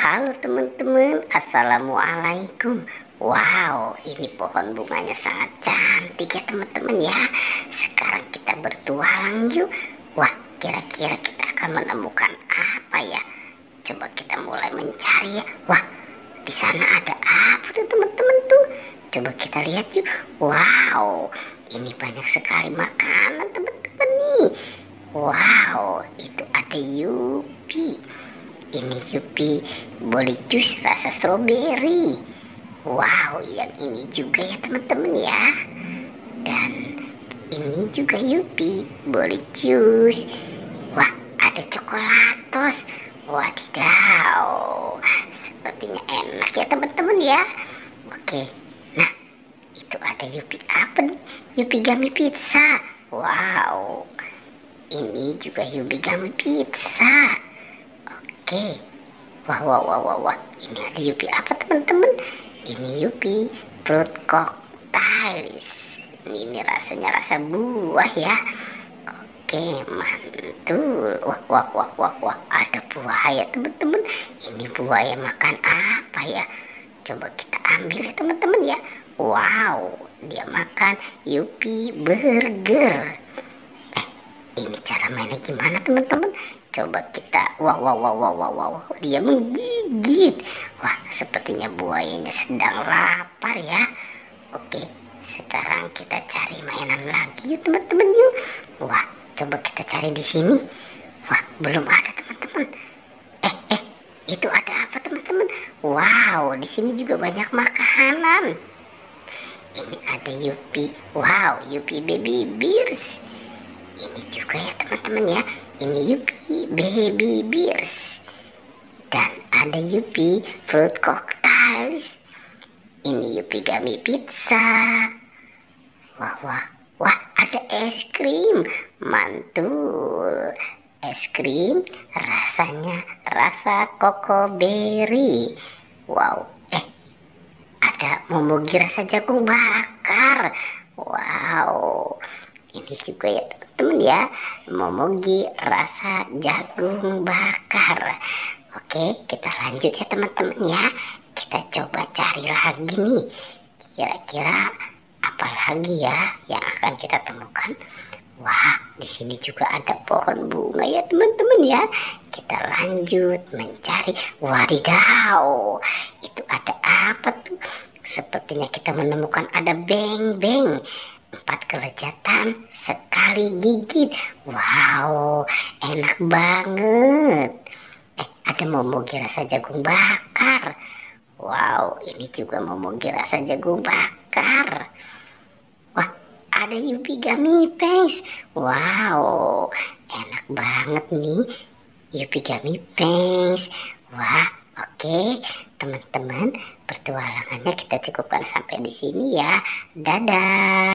Halo teman-teman, assalamualaikum. Wow, ini pohon bunganya sangat cantik ya teman-teman ya. Sekarang kita bertualang yuk. Wah, kira-kira kita akan menemukan apa ya? Coba kita mulai mencari ya. Wah, di sana ada apa tuh teman-teman tuh? Coba kita lihat yuk. Wow, ini banyak sekali makanan teman-teman nih. Wow, itu ada Yupi. Ini Yupi boleh jus rasa stroberi. Wow, yang ini juga ya teman-teman ya. Dan ini juga Yupi boleh jus. Wah, ada coklatos. Wadidaw, sepertinya enak ya teman-teman ya. Oke, nah itu ada Yupi apa nih? Yupi gummy pizza. Wow, ini juga Yupi gummy pizza. Oke, wah, ini ada Yupi apa teman-teman? Ini Yupi fruit cocktails. Ini rasanya rasa buah ya. Oke, mantul. Wah, ada buaya teman-teman. Ini buaya makan apa ya? Coba kita ambil ya teman-teman ya. Wow, dia makan Yupi burger. Ini cara mainnya gimana teman-teman? Coba kita, wow, dia menggigit. Wah, sepertinya buayanya sedang lapar ya. Oke, sekarang kita cari mainan lagi yuk teman-teman yuk. Wah, coba kita cari di sini. Wah, belum ada teman-teman. Itu ada apa teman-teman? Wow, di sini juga banyak makanan. Ini ada Yupi, wow, Yupi baby bears. Ini juga ya teman-teman ya. Ini Yupi baby bears. Dan ada Yupi fruit cocktails. Ini Yupi gummy pizza. Wah, ada es krim. Mantul. Es krim rasanya rasa koko berry. Wow, ada momogi rasa jagung bakar. Wow, ini juga ya teman-teman ya, momogi rasa jagung bakar. Oke, kita lanjut ya teman-teman ya. Kita coba cari lagi nih. Kira-kira apa lagi ya yang akan kita temukan? Wah, di sini juga ada pohon bunga ya teman-teman ya. Kita lanjut mencari. Wadidaw, itu ada apa tuh? Sepertinya kita menemukan ada beng-beng. 4 kelezatan sekali gigit. Wow, enak banget. Ada momogi rasa jagung bakar. Wow, ini juga momogi rasa jagung bakar. Wah, ada Yupi gummy bears. Wow, enak banget nih Yupi gummy bears. Wah, oke, teman-teman, pertualangannya kita cukupkan sampai di sini ya. Dadah.